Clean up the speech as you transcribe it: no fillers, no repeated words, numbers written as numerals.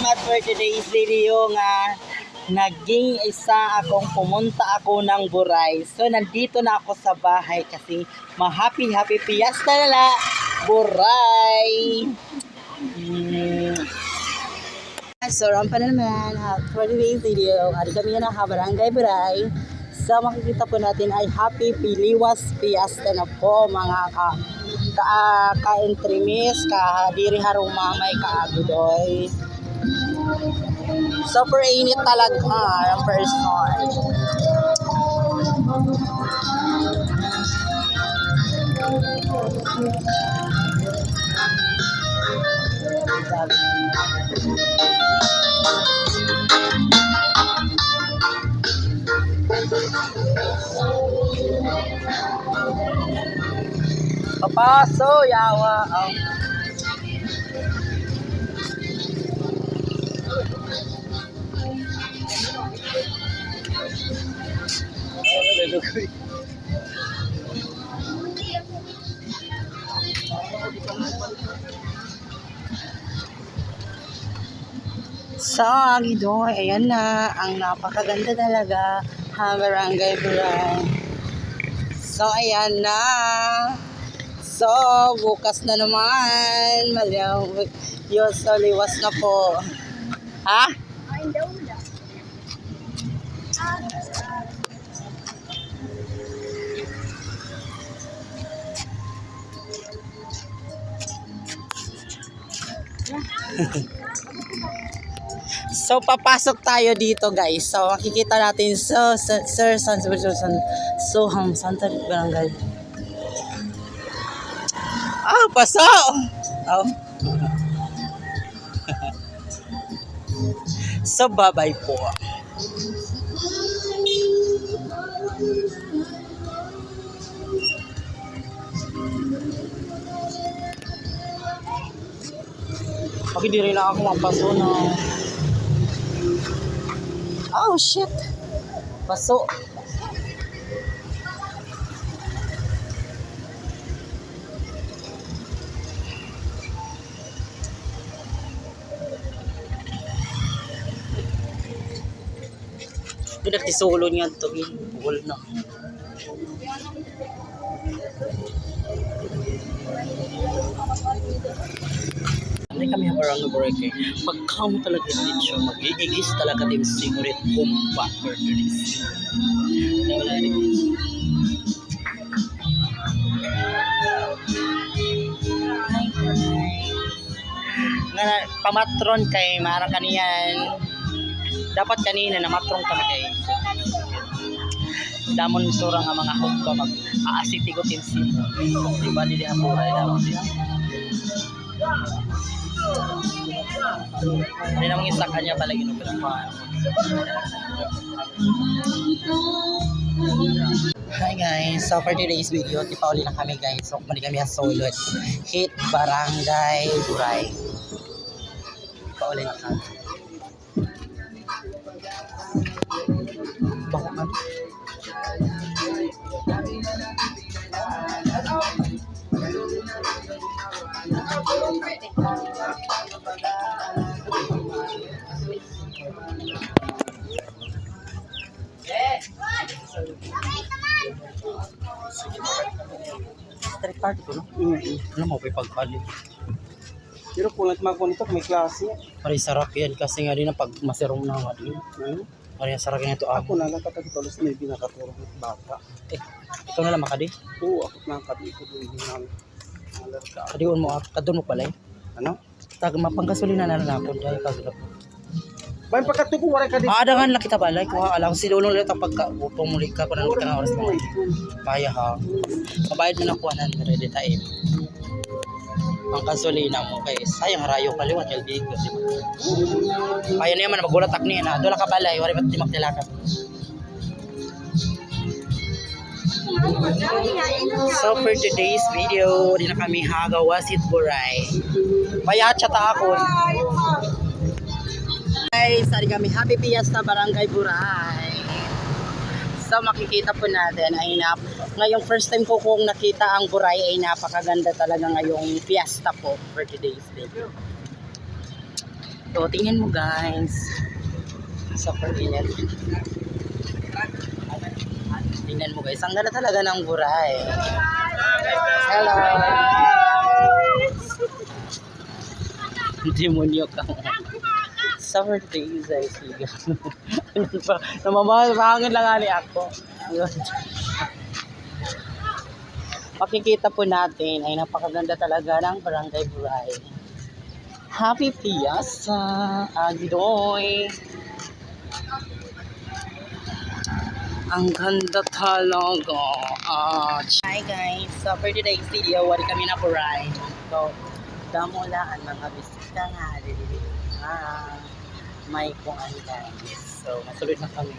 salamat for today's video nga naging isa akong pumunta ako ng Buray. So nandito na ako sa bahay kasi ma-happy fiesta na la Buray. So rampa na naman for today's video. Ari kami na Barangay Buray. So makikita po natin ay happy Piliwas Fiesta na po mga ka-entremis, ka-diri harong mamay, ka-agudoy. Super init talaga ang person. Papaso, yawa. So, Gidoy, ayan na. Ang napakaganda talaga. Barangay Buray. So, ayan na. So, bukas na naman. So, liwas na po. Ha? So, papasok tayo dito, guys. So, makikita natin Sir Santa Barangay. Paso! Oh. So, bye-bye po. Pag di rin ako mapaso na. Oh, shit. Paso. Pinag tisolo niya ito. Bukol na. Hindi kami habarang nabareke. Pagka mo talaga din siya, mag-iigis talaga din sigurit kumpa for this. Wala rin. Nga pamatron kay Mara kaniyan. Dapat kanina na matron kami kay damon surang ang mga hot ba mag-aasitigutin sino. Diba di na buray daw siya. Hindi namang isa kanya pala ginupilapan. Hi guys, so for today's video, tipauli na kami guys. So kumali kami sa Solod. Hit Barangay Buray. Tipauli na kami. Bakuman. Street party ko, no? Alam mo, may pagpali. Pero kung nagmagawa nito, may klase. Maray sarap yan kasi nga din na pag masirong na nga din. Maray sarap yan ito. Ako na nakatagpalos na yung nakatulong ng bata. Ikaw na lang makadi? Oo, ako nakakadi ko doon yung alerka. Kadiwan mo, kadun mo pala eh. Ano? Tag mapanggasolina na nanapon dahil pag Bayan pagkatu ko, wala ka dito. adangan lang kita balay ko alam si lulong lang pagka pumuli ka ko nang ka oras mo. Kaya ha. Kabayad mo na kuha ng ready time. Ang gasolina mo kay sayang harayo kaliwat LD ko di ba. Kaya naman magulat akni na dola ka balay wari mat timak tilakan. So for today's video, di na kami hagawasit Buray. Payat siya ta ako. Guys, sari kami happy fiesta Barangay Buray. So makikita po natin ay ngayong first time ko kung nakita ang Buray ay napakaganda talaga ngayong fiesta po for today's video. So, tingnan mo guys. Super init. Tingnan mo guys. Ang ganda talaga ng buray. Hello! Demonyo ka. Summer days ay siga. Ano pa? Namamahangin lang ani ako. Makikita po natin ay napakaganda talaga ng Barangay Buray. Happy Piazza, Agidoy. Ang ganda talaga. Hi guys, so for today's video, wali kami na Buray. So, damo lang ang mga bisita nga. May kung ano guys. So, masulod na kami.